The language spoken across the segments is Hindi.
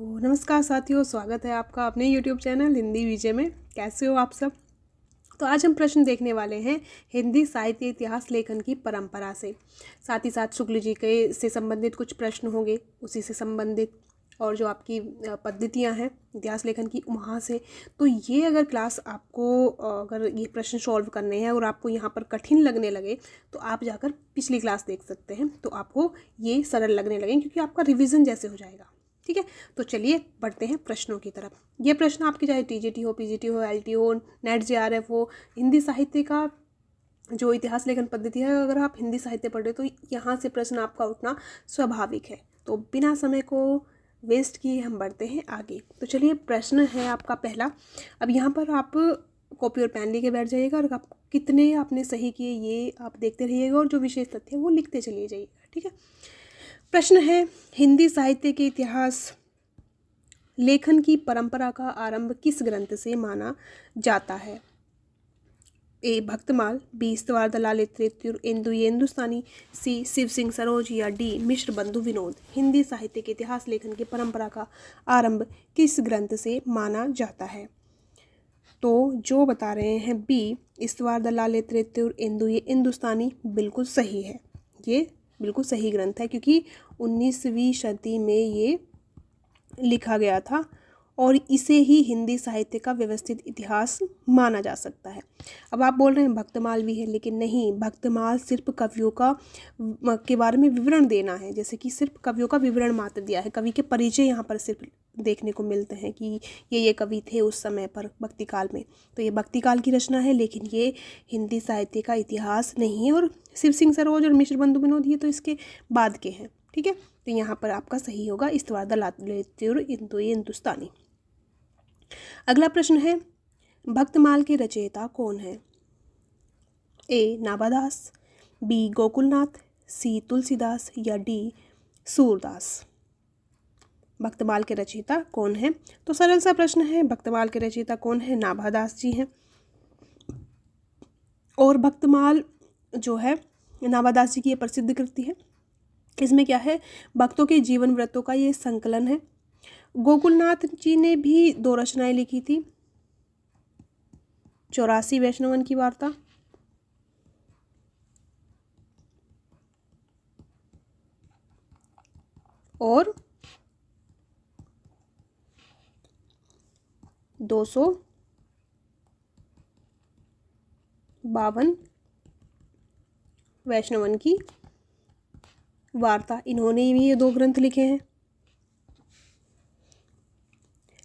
तो नमस्कार साथियों, स्वागत है आपका अपने YouTube चैनल हिंदी विजय में। कैसे हो आप सब। तो आज हम प्रश्न देखने वाले हैं हिंदी साहित्य इतिहास लेखन की परंपरा से। साथ ही साथ शुक्ल जी के से संबंधित कुछ प्रश्न होंगे, उसी से संबंधित, और जो आपकी पद्धतियां हैं इतिहास लेखन की वहाँ से। तो ये अगर क्लास आपको अगर ये प्रश्न सॉल्व करने हैं और आपको यहाँ पर कठिन लगने लगे तो आप जाकर पिछली क्लास देख सकते हैं, तो आपको ये सरल लगने लगे क्योंकि आपका रिविज़न जैसे हो जाएगा। ठीक है, तो चलिए बढ़ते हैं प्रश्नों की तरफ। ये प्रश्न आपके चाहे टीजीटी हो, पीजीटी हो, एलटी हो, नेट जेआरएफ हो, हिंदी साहित्य का जो इतिहास लेखन पद्धति है, अगर आप हिंदी साहित्य पढ़ रहे हो तो यहाँ से प्रश्न आपका उठना स्वाभाविक है। तो बिना समय को वेस्ट किए हम बढ़ते हैं आगे। तो चलिए, प्रश्न है आपका पहला। अब यहाँ पर आप कॉपी और पेन लेके बैठ जाइएगा और आप कितने आपने सही किए ये आप देखते रहिएगा और जो विशेष तथ्य है वो लिखते चलिए जाइएगा। ठीक है, प्रश्न है हिंदी साहित्य के इतिहास लेखन की परंपरा का आरंभ किस ग्रंथ से माना जाता है। ए भक्तमाल, बी इस्तवार दलाल इंदु ये हिंदुस्तानी, सी शिव सिंह सरोज या डी मिश्र बंधु विनोद। हिंदी साहित्य के इतिहास लेखन की परंपरा का आरंभ किस ग्रंथ से माना जाता है। तो जो बता रहे हैं बी इस्तवार दलाल इंदु ये हिंदुस्तानी बिल्कुल सही है। ये बिल्कुल सही ग्रंथ है क्योंकि 19वीं शताब्दी में ये लिखा गया था और इसे ही हिंदी साहित्य का व्यवस्थित इतिहास माना जा सकता है। अब आप बोल रहे हैं भक्तमाल भी है, लेकिन नहीं, भक्तमाल सिर्फ कवियों का के बारे में विवरण देना है, जैसे कि सिर्फ कवियों का विवरण मात्र दिया है। कवि के परिचय यहाँ पर सिर्फ देखने को मिलते हैं कि ये कवि थे उस समय पर भक्ति काल में। तो ये भक्ति काल की रचना है, लेकिन ये हिंदी साहित्य का इतिहास नहीं है। और शिव सिंह सरोज और मिश्र बंधु विनोद ये तो इसके बाद के हैं। ठीक है, तो यहाँ पर आपका सही होगा इस्तवार दलाल इंदु ये हिंदुस्तानी। अगला प्रश्न है भक्तमाल के रचयिता कौन है। ए नाभादास, बी गोकुलनाथ, सी तुलसीदास या डी सूरदास। भक्तमाल के रचयिता कौन है। तो सरल सा प्रश्न है, भक्तमाल के रचयिता कौन है, नाभादास जी हैं। और भक्तमाल जो है नाभादास जी की ये प्रसिद्ध कृति है। इसमें क्या है, भक्तों के जीवन व्रतों का ये संकलन है। गोकुलनाथ जी ने भी 2 रचनाएं लिखी थी, 84 वैष्णवन की वार्ता और 252 वैष्णवन की वार्ता। इन्होंने भी ये 2 ग्रंथ लिखे हैं,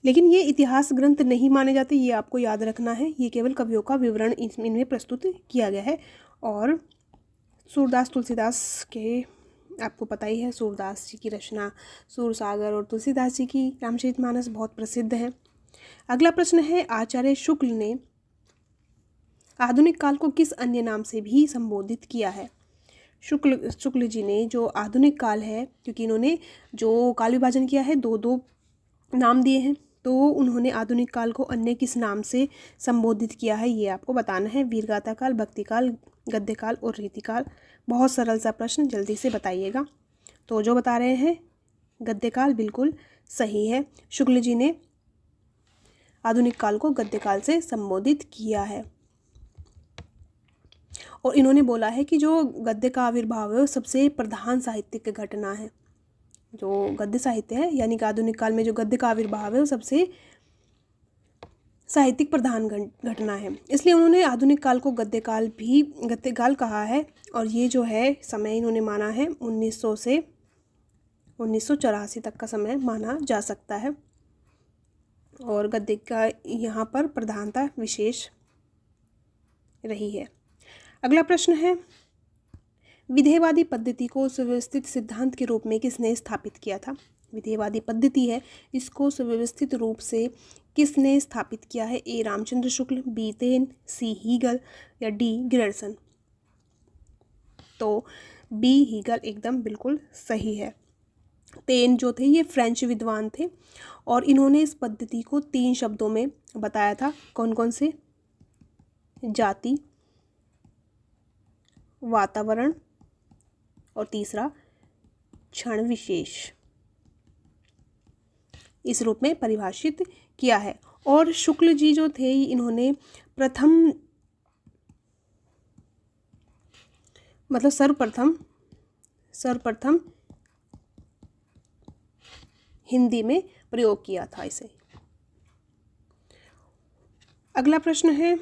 लेकिन ये इतिहास ग्रंथ नहीं माने जाते, ये आपको याद रखना है। ये केवल कवियों का विवरण इनमें प्रस्तुत किया गया है। और सूरदास तुलसीदास के आपको पता ही है, सूरदास जी की रचना सूरसागर और तुलसीदास जी की रामचरितमानस बहुत प्रसिद्ध है। अगला प्रश्न है आचार्य शुक्ल ने आधुनिक काल को किस अन्य नाम से भी संबोधित किया है। शुक्ल जी ने जो आधुनिक काल है, क्योंकि इन्होंने जो काल विभाजन किया है 2 नाम दिए हैं, तो उन्होंने आधुनिक काल को अन्य किस नाम से संबोधित किया है ये आपको बताना है। वीरगाथा काल, भक्ति काल, गद्य काल और रीतिकाल। बहुत सरल सा प्रश्न, जल्दी से बताइएगा। तो जो बता रहे हैं गद्य काल बिल्कुल सही है। शुक्ल जी ने आधुनिक काल को गद्य काल से संबोधित किया है और इन्होंने बोला है कि जो गद्य का आविर्भाव है वो सबसे प्रधान साहित्यिक घटना है। जो गद्य साहित्य है यानी कि आधुनिक काल में जो गद्य का आविर्भाव है वो सबसे साहित्यिक प्रधान घटना है, इसलिए उन्होंने आधुनिक काल को गद्य काल कहा है। और ये जो है समय इन्होंने माना है 1900 से 1984 तक का समय माना जा सकता है। और गद्य का यहाँ पर प्रधानता विशेष रही है। अगला प्रश्न है विधेयवादी पद्धति को सुव्यवस्थित सिद्धांत के रूप में किसने स्थापित किया था। विधेयवादी पद्धति है, इसको सुव्यवस्थित रूप से किसने स्थापित किया है। ए रामचंद्र शुक्ल, बी तेन, सी हीगल या डी ग्रियर्सन। तो बी हीगल एकदम बिल्कुल सही है। तेन जो थे ये फ्रेंच विद्वान थे और इन्होंने इस पद्धति को 3 शब्दों में बताया था। कौन कौन से, जाति, वातावरण और तीसरा क्षण विशेष। इस रूप में परिभाषित किया है। और शुक्ल जी जो थे इन्होंने प्रथम मतलब सर्वप्रथम हिंदी में प्रयोग किया था इसे। अगला प्रश्न है,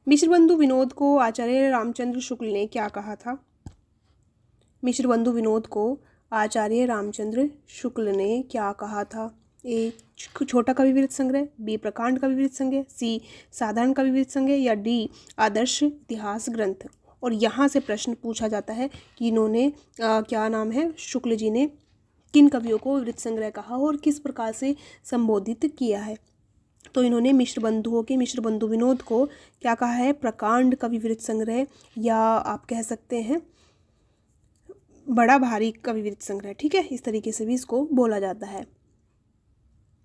मिश्रबंधु विनोद को आचार्य रामचंद्र शुक्ल ने क्या कहा था? मिश्रबंधु विनोद को आचार्य रामचंद्र शुक्ल ने क्या कहा था? ए छोटा कवि विवृत संग्रह, बी प्रकांड कवि विवृत संग्रह, सी साधारण कवि विवृत संग्रह, या डी आदर्श इतिहास ग्रंथ। और यहाँ से प्रश्न पूछा जाता है कि इन्होंने क्या नाम है, शुक्ल जी ने किन कवियों को विवृत संग्रह कहा और किस प्रकार से संबोधित किया है। तो इन्होंने मिश्रबंधु विनोद को क्या कहा है? प्रकांड कवि विवृत संग्रह, या आप कह सकते हैं बड़ा भारी कवि विवृत संग्रह। ठीक है, इस तरीके से भी इसको बोला जाता है,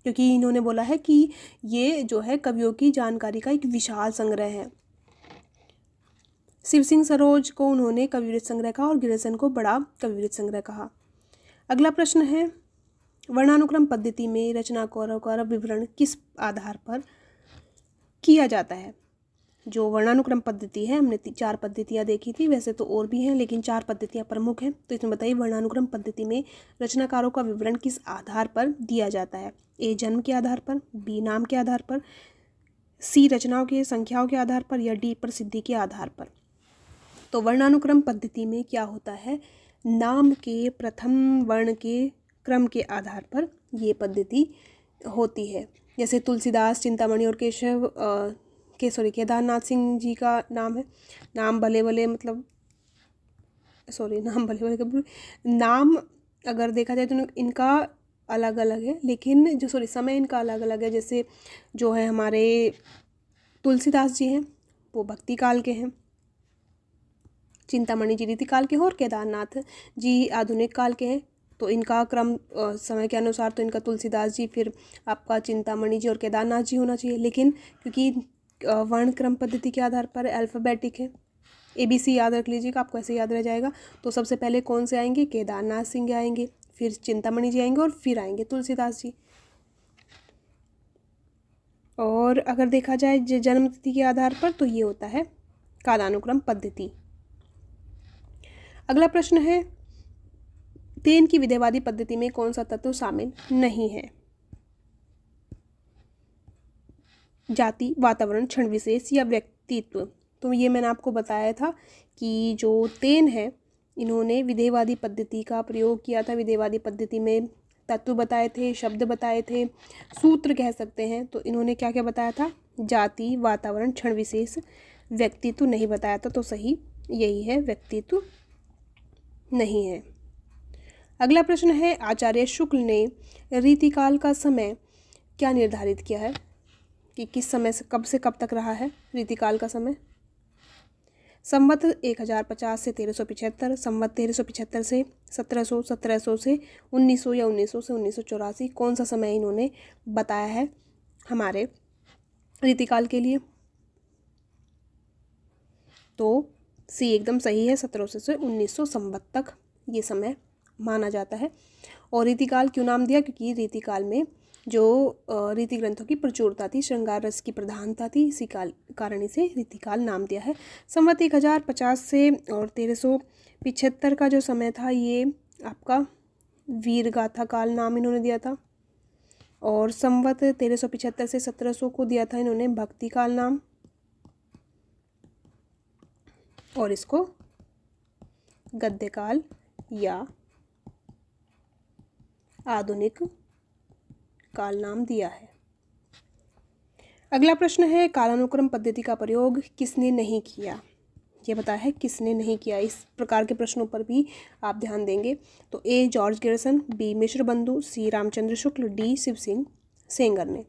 क्योंकि इन्होंने बोला है कि ये जो है कवियों की जानकारी का एक विशाल संग्रह है। शिव सिंह सरोज को उन्होंने कवि विवृत संग्रह कहा और गिरिसन को बड़ा कवि विवृत संग्रह कहा। अगला प्रश्न है, वर्णानुक्रम पद्धति में रचना का विवरण किस आधार पर किया जाता है? जो वर्णानुक्रम पद्धति है, हमने 4 पद्धतियाँ देखी थी, वैसे तो और भी हैं लेकिन 4 पद्धतियाँ प्रमुख हैं। तो इसमें बताइए, वर्णानुक्रम पद्धति में रचनाकारों का विवरण किस आधार पर दिया जाता है? ए जन्म के आधार पर, बी नाम के आधार पर, सी रचनाओं की संख्याओं के आधार पर, या डी प्रसिद्धि के आधार पर। तो वर्णानुक्रम पद्धति में क्या होता है? नाम के प्रथम वर्ण के क्रम के आधार पर ये पद्धति होती है। जैसे तुलसीदास, चिंतामणि और केदारनाथ सिंह जी का नाम है, नाम भले भले नाम अगर देखा जाए तो इनका अलग अलग है, लेकिन जो समय इनका अलग अलग है। जैसे जो है हमारे तुलसीदास जी हैं वो भक्ति काल के हैं, चिंतामणि जी रीति काल के हैं, और केदारनाथ जी आधुनिक काल के हैं। तो इनका क्रम समय के अनुसार तो इनका तुलसीदास जी, फिर आपका चिंतामणि जी और केदारनाथ जी होना चाहिए। लेकिन क्योंकि वर्ण क्रम पद्धति के आधार पर अल्फ़ाबेटिक है, ABC याद रख लीजिएगा, आपको ऐसे याद रह जाएगा। तो सबसे पहले कौन से आएंगे? केदारनाथ सिंह आएंगे, फिर चिंतामणि जी आएंगे और फिर आएंगे तुलसीदास जी। और अगर देखा जाए जन्म तिथि के आधार पर तो ये होता है कालानुक्रम पद्धति। अगला प्रश्न है, तेन की विधेयवादी पद्धति में कौन सा तत्व शामिल नहीं है? जाति, वातावरण, क्षण विशेष, या व्यक्तित्व। तो ये मैंने आपको बताया था कि जो तेन है इन्होंने विधेयवादी पद्धति का प्रयोग किया था। विधेयवादी पद्धति में तत्व बताए थे, शब्द बताए थे, सूत्र कह सकते हैं। तो इन्होंने क्या क्या बताया था? जाति, वातावरण, क्षण विशेष, व्यक्तित्व नहीं बताया था। तो सही यही है, व्यक्तित्व नहीं है। अगला प्रश्न है, आचार्य शुक्ल ने रीतिकाल का समय क्या निर्धारित किया है कि किस समय से कब तक रहा है रीतिकाल का समय? संवत 1050 से 1375, संवत 1375 से 1700, 1700 से 1900, या 1900 से 1984। कौन सा समय इन्होंने बताया है हमारे रीतिकाल के लिए? तो सी एकदम सही है, 1700 से 1900 संवत तक ये समय माना जाता है। और रीतिकाल क्यों नाम दिया? क्योंकि रीतिकाल में जो रीति ग्रंथों की प्रचुरता थी, श्रृंगार रस की प्रधानता थी, इसी कारण इसे रीतिकाल नाम दिया है। संवत 1050 से और 1375 का जो समय था ये आपका वीर गाथा काल नाम इन्होंने दिया था। और संवत 1375 से 1700 को दिया था इन्होंने भक्ति काल नाम, और इसको गद्य काल या आधुनिक काल नाम दिया है। अगला प्रश्न है, कालानुक्रम पद्धति का प्रयोग किसने नहीं किया? ये बताया है किसने नहीं किया। इस प्रकार के प्रश्नों पर भी आप ध्यान देंगे। तो A George Grierson, B Mishrabandhu, C Ramchandra Shukla, D Shiv Singh Sengar ने।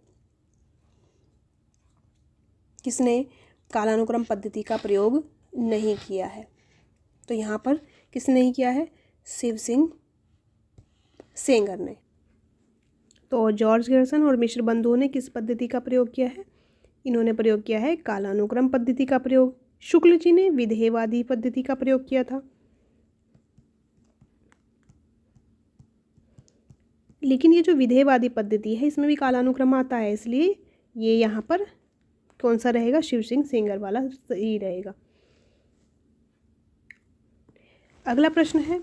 किसने कालानुक्रम पद्धति का प्रयोग नहीं किया है? तो यहाँ पर किसने नहीं किया है? शिव सिंह सेंगर ने। तो जॉर्ज गिरिसन और मिश्रबंधु ने किस पद्धति का प्रयोग किया है? इन्होंने प्रयोग किया है कालानुक्रम पद्धति का प्रयोग। शुक्ल जी ने विधेयवादी पद्धति का प्रयोग किया था। लेकिन ये जो विधेयवादी पद्धति है इसमें भी कालानुक्रम आता है, इसलिए ये यहाँ पर कौन सा रहेगा, शिव सिंह सेंगर वाला सही रहेगा। अगला प्रश्न है,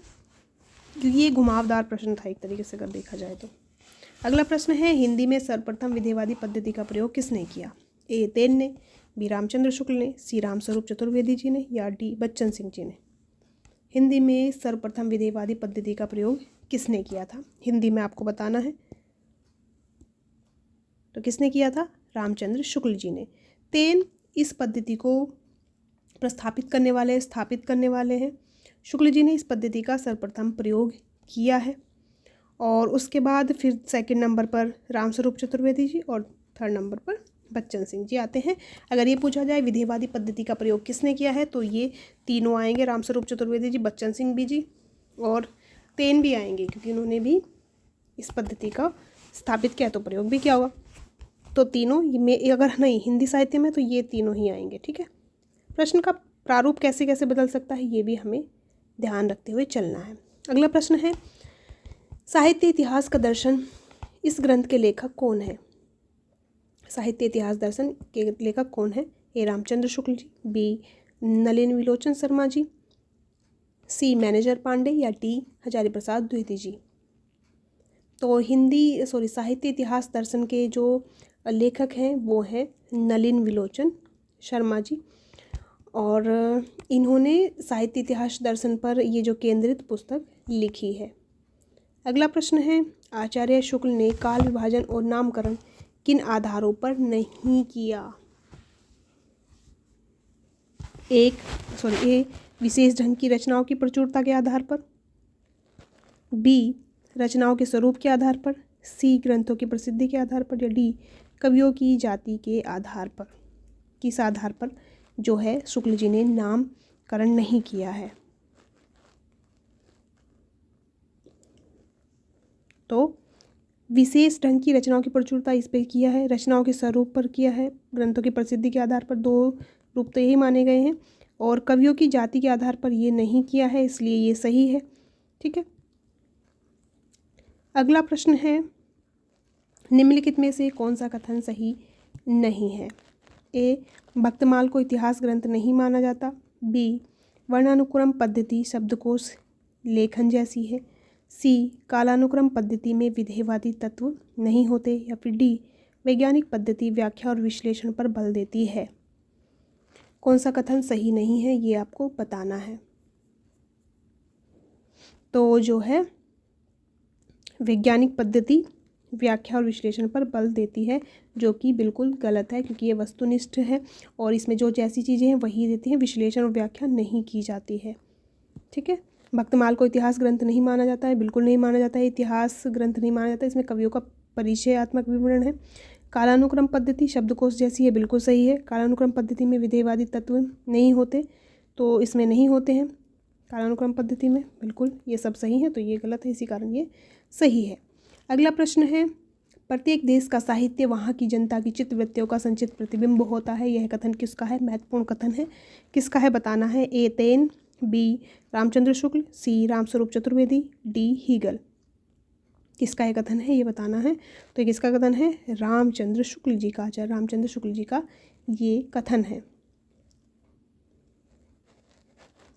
क्योंकि ये घुमावदार प्रश्न था एक तरीके से अगर देखा जाए तो। अगला प्रश्न है, हिंदी में सर्वप्रथम विधेयवादी पद्धति का प्रयोग किसने किया? ए तेन ने, बी रामचंद्र शुक्ल ने, सी रामस्वरूप चतुर्वेदी जी ने, या डी बच्चन सिंह जी ने। हिंदी में सर्वप्रथम विधेयवादी पद्धति का प्रयोग किसने किया था? हिंदी में आपको बताना है, तो किसने किया था? रामचंद्र शुक्ल जी ने। तेन इस पद्धति को प्रस्थापित करने वाले, स्थापित करने वाले हैं। शुक्ल जी ने इस पद्धति का सर्वप्रथम प्रयोग किया है। और उसके बाद फिर सेकंड नंबर पर रामस्वरूप चतुर्वेदी जी और थर्ड नंबर पर बच्चन सिंह जी आते हैं। अगर ये पूछा जाए विधेयवादी पद्धति का प्रयोग किसने किया है, तो ये तीनों आएंगे, रामस्वरूप चतुर्वेदी जी, बच्चन सिंह भी जी और तेन भी आएंगे, क्योंकि उन्होंने भी इस पद्धति का स्थापित किया तो प्रयोग भी किया होगा। तो तीनों में अगर नहीं हिंदी साहित्य में, तो ये तीनों ही आएंगे। ठीक है, प्रश्न का प्रारूप कैसे कैसे बदल सकता है ये भी हमें ध्यान रखते हुए चलना है। अगला प्रश्न है, साहित्य इतिहास का दर्शन इस ग्रंथ के लेखक कौन है? साहित्य इतिहास दर्शन के लेखक कौन है? ए रामचंद्र शुक्ल जी, बी नलिन विलोचन शर्मा जी, सी मैनेजर पांडे, या डी हजारी प्रसाद द्विवेदी जी। तो साहित्य इतिहास दर्शन के जो लेखक हैं वो हैं नलिन विलोचन शर्मा जी, और इन्होंने साहित्य इतिहास दर्शन पर ये जो केंद्रित पुस्तक लिखी है। अगला प्रश्न है, आचार्य शुक्ल ने काल विभाजन और नामकरण किन आधारों पर नहीं किया? ए विशेष ढंग की रचनाओं की प्रचुरता के आधार पर, बी रचनाओं के स्वरूप के आधार पर, सी ग्रंथों की प्रसिद्धि के आधार पर, या डी कवियों की जाति के आधार पर। किस आधार पर जो है शुक्ल जी ने नामकरण नहीं किया है? तो विशेष ढंग की रचनाओं की प्रचुरता इस पे किया है, रचनाओं के स्वरूप पर किया है, ग्रंथों की प्रसिद्धि के आधार पर, दो रूप तो यही माने गए हैं, और कवियों की जाति के आधार पर ये नहीं किया है, इसलिए ये सही है। ठीक है, अगला प्रश्न है, निम्नलिखित में से कौन सा कथन सही नहीं है? ए भक्तमाल को इतिहास ग्रंथ नहीं माना जाता, बी वर्णानुक्रम पद्धति शब्दकोश लेखन जैसी है, सी कालानुक्रम पद्धति में विधेयवादी तत्व नहीं होते, या फिर डी वैज्ञानिक पद्धति व्याख्या और विश्लेषण पर बल देती है। कौन सा कथन सही नहीं है ये आपको बताना है। तो जो है वैज्ञानिक पद्धति व्याख्या और विश्लेषण पर बल देती है, जो कि बिल्कुल गलत है, क्योंकि ये वस्तुनिष्ठ है और इसमें जो जैसी चीज़ें हैं वही देती हैं, विश्लेषण और व्याख्या नहीं की जाती है। ठीक है, भक्तमाल को इतिहास ग्रंथ नहीं माना जाता है, बिल्कुल नहीं माना जाता है, इतिहास ग्रंथ नहीं माना जाता है, इसमें कवियों का परिचयात्मक विवरण है। कालानुक्रम पद्धति शब्दकोश जैसी है, बिल्कुल सही है। कालानुक्रम पद्धति में विधेयवादी तत्व नहीं होते, तो इसमें नहीं होते हैं कालानुक्रम पद्धति में, बिल्कुल ये सब सही है, तो ये गलत है, इसी कारण ये सही है। अगला प्रश्न है, प्रत्येक देश का साहित्य वहाँ की जनता की चित्तवृत्तियों का संचित प्रतिबिंब होता है, यह कथन किसका है? महत्वपूर्ण कथन है, किसका है बताना है। ए तेन, बी रामचंद्र शुक्ल, सी रामस्वरूप चतुर्वेदी, डी हीगल। किसका ये कथन है ये बताना है। तो ये किसका कथन है? रामचंद्र शुक्ल जी का, आचार्य रामचंद्र शुक्ल जी का ये कथन है।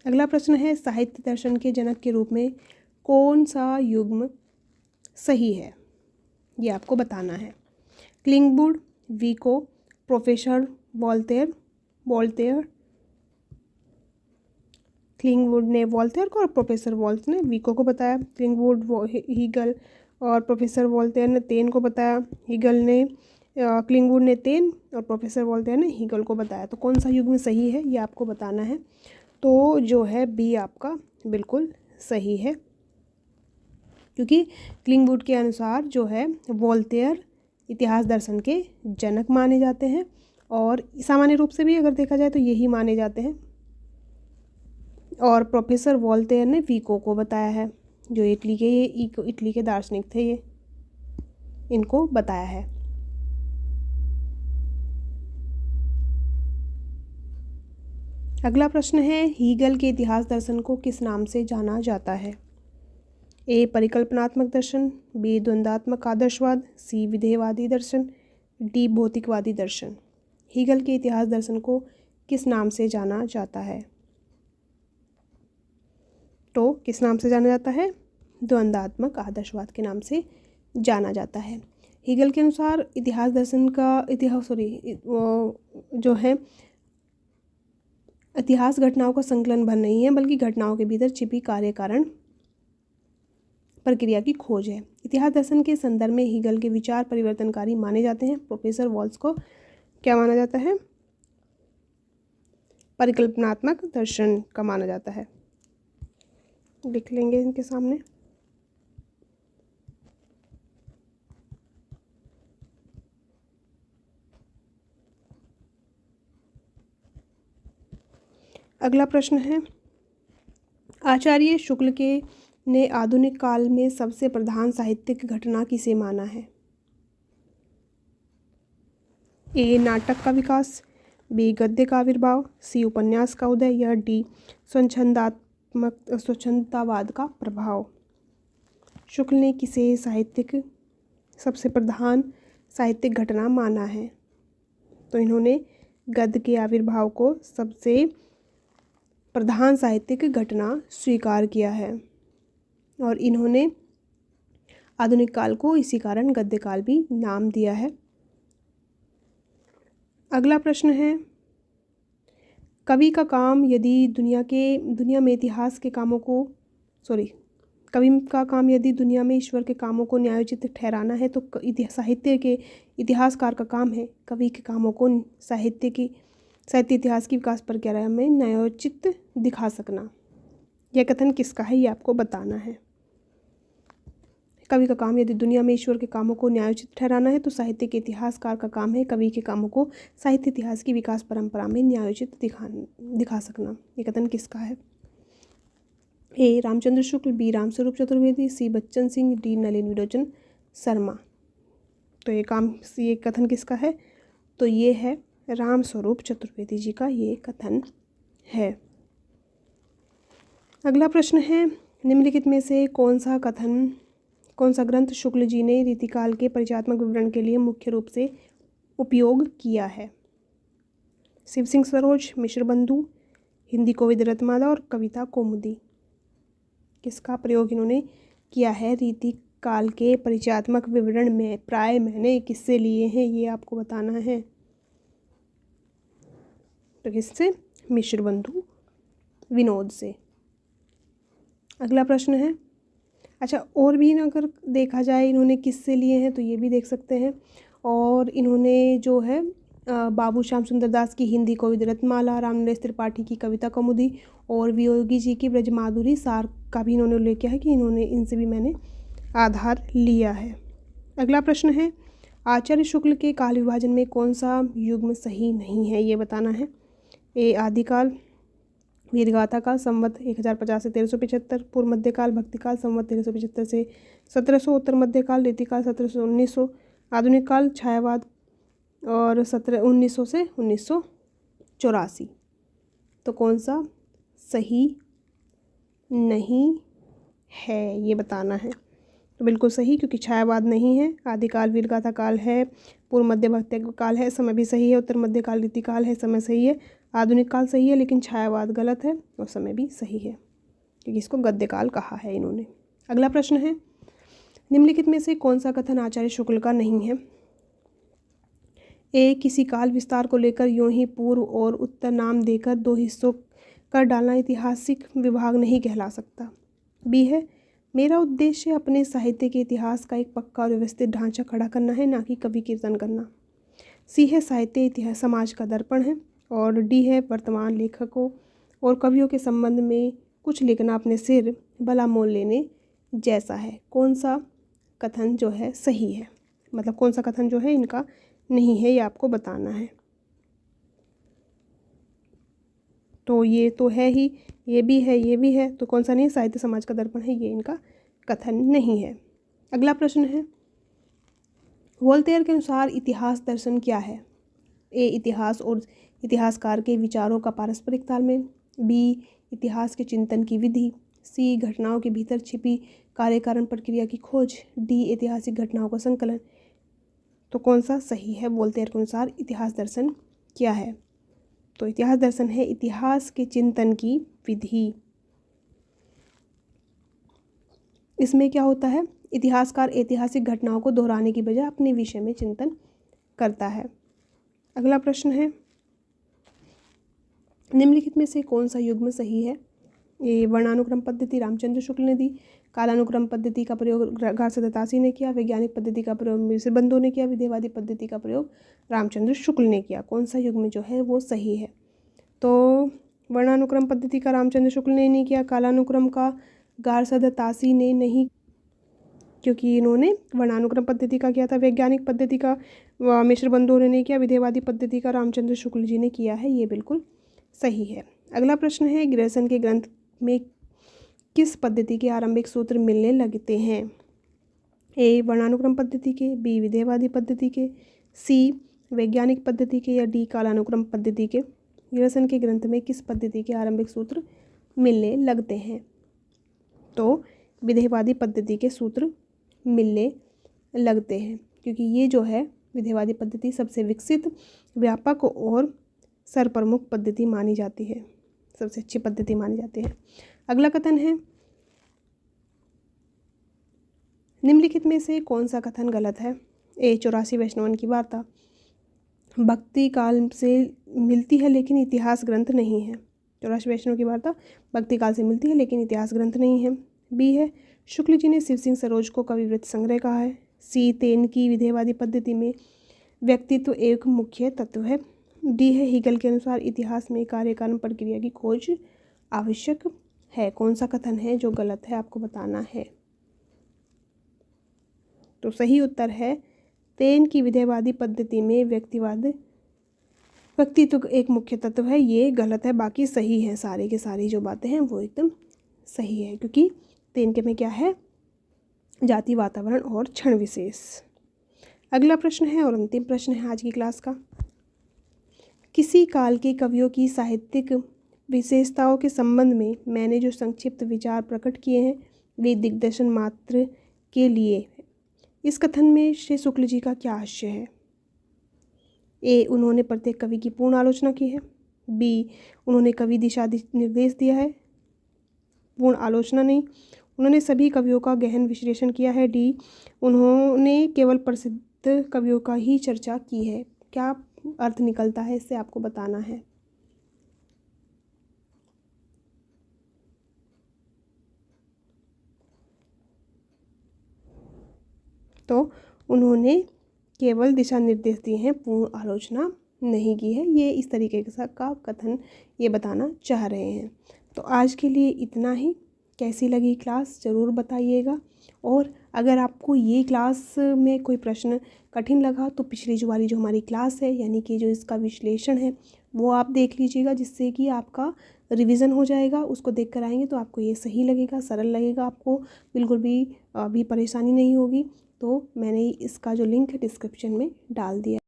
अगला प्रश्न है, साहित्य दर्शन के जनक के रूप में कौन सा युग्म सही है, ये आपको बताना है। क्लिंगवुड, विको, प्रोफेसर वोल्टेयर। क्लिंगवुड ने वोल्टेयर को और प्रोफेसर वॉल्ट ने विको को बताया। क्लिंगवुड हीगल और प्रोफेसर वोल्टेयर ने तेन को बताया। क्लिंगवुड ने तेन और प्रोफेसर वोल्टेयर ने हीगल को बताया। तो कौन सा युग्म सही है ये आपको बताना है। तो जो है बी आपका बिल्कुल सही है, क्योंकि क्लिंगवुड के अनुसार जो है वोल्टेयर इतिहास दर्शन के जनक माने जाते हैं, और सामान्य रूप से भी अगर देखा जाए तो यही माने जाते हैं। और प्रोफेसर वोल्टेयर ने विको को बताया है, जो इटली के दार्शनिक थे, ये इनको बताया है। अगला प्रश्न है, हीगल के इतिहास दर्शन को किस नाम से जाना जाता है। ए परिकल्पनात्मक दर्शन, बी द्वंद्वात्मक आदर्शवाद, सी विधेयवादी दर्शन, डी भौतिकवादी दर्शन। हीगल के इतिहास दर्शन को किस नाम से जाना जाता है? तो किस नाम से जाना जाता है? द्वंद्वात्मक आदर्शवाद के नाम से जाना जाता है। हीगल के अनुसार इतिहास दर्शन का जो है इतिहास घटनाओं का संकलन भर नहीं है, बल्कि घटनाओं के भीतर छिपी कार्य कारण प्रक्रिया की खोज है। इतिहास दर्शन के संदर्भ में हीगल के विचार परिवर्तनकारी माने जाते हैं। प्रोफेसर वॉल्स को क्या माना जाता है? परिकल्पनात्मक दर्शन का माना जाता है। लिख लेंगे इनके सामने। अगला प्रश्न है, आचार्य शुक्ल के ने आधुनिक काल में सबसे प्रधान साहित्यिक घटना किसे माना है? ए नाटक का विकास, बी गद्य का आविर्भाव, सी उपन्यास का उदय, या डी स्वच्छंदतावाद का प्रभाव। शुक्ल ने किसे सबसे प्रधान साहित्यिक घटना माना है? तो इन्होंने गद्य के आविर्भाव को सबसे प्रधान साहित्यिक घटना स्वीकार किया है, और इन्होंने आधुनिक काल को इसी कारण गद्य काल भी नाम दिया है। अगला प्रश्न है, कवि का काम यदि दुनिया में ईश्वर के कामों को न्यायोचित ठहराना है, तो साहित्य के इतिहासकार का काम है कवि के कामों को साहित्य इतिहास की विकास प्रक्रिया में न्यायोचित दिखा सकना। यह कथन किसका है, ये आपको बताना है। कवि का काम यदि दुनिया में ईश्वर के कामों को न्यायोचित ठहराना है, तो साहित्य के इतिहासकार का काम है कवि के कामों को साहित्य इतिहास की विकास परंपरा में न्यायोचित दिखा सकना। ये कथन किसका है? ए रामचंद्र शुक्ल, बी रामस्वरूप चतुर्वेदी, सी बच्चन सिंह, डी नलिन विलोचन शर्मा। तो ये कथन किसका है? तो ये है रामस्वरूप चतुर्वेदी जी का ये कथन है। अगला प्रश्न है, निम्नलिखित में से कौन सा ग्रंथ शुक्ल जी ने रीतिकाल के परिचयात्मक विवरण के लिए मुख्य रूप से उपयोग किया है? शिव सिंह सरोज, मिश्र बंधु, हिंदी कोविद रत्नमाला और कविता कौमुदी। किसका प्रयोग इन्होंने किया है रीतिकाल के परिचयात्मक विवरण में? प्राय मैंने किससे लिए हैं, ये आपको बताना है। तो किससे? मिश्र बंधु विनोद से। अगला प्रश्न है, अच्छा और भी अगर देखा जाए इन्होंने किससे लिए हैं, तो ये भी देख सकते हैं। और इन्होंने जो है बाबू श्याम सुंदर दास की हिंदी कोविद रत्नमाला, रामनरेश त्रिपाठी की कविता कौमुदी और वियोगी जी की ब्रजमाधुरी सार का भी इन्होंने उल्लेख किया है कि इन्होंने इनसे भी मैंने आधार लिया है। अगला प्रश्न है, आचार्य शुक्ल के काल विभाजन में कौन सा युग्म सही नहीं है, ये बताना है। ए आदिकाल, वीरगाथा काल संवत 1050 से 1375, पूर्व मध्यकाल भक्तिकाल संवत 1375 से 1700, उत्तर मध्यकाल रीतिकाल 1700 से 1900, आधुनिक काल छायावाद और 1900 से 1984। तो कौन सा सही नहीं है, ये बताना है। तो बिल्कुल सही, क्योंकि छायावाद नहीं है। आदिकाल वीरगाथा काल है, पूर्व मध्य भक्ति काल है, समय भी सही है। उत्तर मध्यकाल रीतिकाल है, समय सही है। आधुनिक काल सही है, लेकिन छायावाद गलत है और समय भी सही है, क्योंकि इसको गद्य काल कहा है इन्होंने। अगला प्रश्न है, निम्नलिखित में से कौन सा कथन आचार्य शुक्ल का नहीं है? ए किसी काल विस्तार को लेकर यूं ही पूर्व और उत्तर नाम देकर दो हिस्सों कर डालना ऐतिहासिक विभाग नहीं कहला सकता। बी है, मेरा उद्देश्य अपने साहित्य के इतिहास का एक पक्का और व्यवस्थित ढांचा खड़ा करना है, ना कि कवि कीर्तन करना। सी है, साहित्य इतिहास समाज का दर्पण है। और डी है, वर्तमान लेखकों और कवियों के संबंध में कुछ लिखना अपने सिर भला मोल लेने जैसा है। कौन सा कथन जो है सही है, मतलब कौन सा कथन जो है इनका नहीं है, ये आपको बताना है। तो ये तो है ही, ये भी है, ये भी है, तो कौन सा नहीं? साहित्य समाज का दर्पण है, ये इनका कथन नहीं है। अगला प्रश्न है, वोल्टेयर के अनुसार इतिहास दर्शन क्या है? ए इतिहास और इतिहासकार के विचारों का पारस्परिक तालमेल, बी इतिहास के चिंतन की विधि, सी घटनाओं के भीतर छिपी कार्य कारण प्रक्रिया की खोज, डी ऐतिहासिक घटनाओं का संकलन। तो कौन सा सही है वोल्टेयर के अनुसार इतिहास दर्शन क्या है? तो इतिहास दर्शन है इतिहास के चिंतन की विधि। इसमें क्या होता है, इतिहासकार ऐतिहासिक घटनाओं को दोहराने की बजाय अपने विषय में चिंतन करता है। अगला प्रश्न है, निम्नलिखित में से कौन सा युग्म सही है? ये वर्णानुक्रम पद्धति रामचंद्र शुक्ल ने दी, कालानुक्रम पद्धति का प्रयोग घाटसदा दासी ने किया, वैज्ञानिक पद्धति का प्रयोग मिश्र बंधु ने किया, विधेयवादी पद्धति का प्रयोग रामचंद्र शुक्ल ने किया। कौन सा युग्म जो है वो सही है? तो वर्णानुक्रम पद्धति का रामचंद्र शुक्ल ने नहीं किया, कालानुक्रम का घाटसदा दासी ने नहीं, क्योंकि इन्होंने वर्णानुक्रम पद्धति का किया था, वैज्ञानिक पद्धति का मिश्र बंधु ने नहीं किया, विधेयवादी पद्धति का रामचंद्र शुक्ल जी ने किया है। ये बिल्कुल सही है। अगला प्रश्न है, ग्रेसन के ग्रंथ में किस पद्धति के आरंभिक सूत्र मिलने लगते हैं? ए वर्णानुक्रम पद्धति के, बी विधेयवादी पद्धति के, सी वैज्ञानिक पद्धति के, या डी कालानुक्रम पद्धति के। ग्रेसन के ग्रंथ में किस पद्धति के आरंभिक सूत्र मिलने लगते हैं? तो विधेयवादी पद्धति के सूत्र मिलने लगते हैं, क्योंकि ये जो है विधेयवादी पद्धति सबसे विकसित, व्यापक और सर्वप्रमुख पद्धति मानी जाती है, सबसे अच्छी पद्धति मानी जाती है। अगला कथन है, निम्नलिखित में से कौन सा कथन गलत है? ए 84 वैष्णवन की वार्ता भक्ति काल से मिलती है लेकिन इतिहास ग्रंथ नहीं है। 84 वैष्णव की वार्ता भक्ति काल से मिलती है लेकिन इतिहास ग्रंथ नहीं है। बी है, शुक्ल जी ने शिव सिंह सरोज को कविवृत्त संग्रह कहा है। सी तेन की विधेयवादी पद्धति में व्यक्तित्व एक मुख्य तत्व है। डी है, हीगल के अनुसार इतिहास में कार्य कारण प्रक्रिया की खोज आवश्यक है। कौन सा कथन है जो गलत है आपको बताना है। तो सही उत्तर है, तेन की विधेयवादी पद्धति में व्यक्तित्व एक मुख्य तत्व है। ये गलत है, बाकी सही है, सारे के सारी जो बातें हैं वो एकदम सही है, क्योंकि तेन के में क्या है, जाति, वातावरण और क्षण विशेष। अगला प्रश्न है और अंतिम प्रश्न है आज की क्लास का, किसी काल के कवियों की साहित्यिक विशेषताओं के संबंध में मैंने जो संक्षिप्त विचार प्रकट किए हैं वे दिग्दर्शन मात्र के लिए। इस कथन में श्री शुक्ल जी का क्या आशय है? ए, उन्होंने प्रत्येक कवि की पूर्ण आलोचना की है। बी, उन्होंने कवि दिशा निर्देश दिया है, पूर्ण आलोचना नहीं। उन्होंने सभी कवियों का गहन विश्लेषण किया है। डी, उन्होंने केवल प्रसिद्ध कवियों का ही चर्चा की है। क्या अर्थ निकलता है इससे आपको बताना है। तो उन्होंने केवल दिशा निर्देश दिए हैं, पूर्ण आलोचना नहीं की है। ये इस तरीके का कथन ये बताना चाह रहे हैं। तो आज के लिए इतना ही। कैसी लगी क्लास ज़रूर बताइएगा, और अगर आपको ये क्लास में कोई प्रश्न कठिन लगा तो पिछली वाली जो हमारी क्लास है, यानी कि जो इसका विश्लेषण है, वो आप देख लीजिएगा, जिससे कि आपका रिवीजन हो जाएगा। उसको देख कर आएंगे तो आपको ये सही लगेगा, सरल लगेगा, आपको बिल्कुल भी परेशानी नहीं होगी। तो मैंने इसका जो लिंक है डिस्क्रिप्शन में डाल दिया।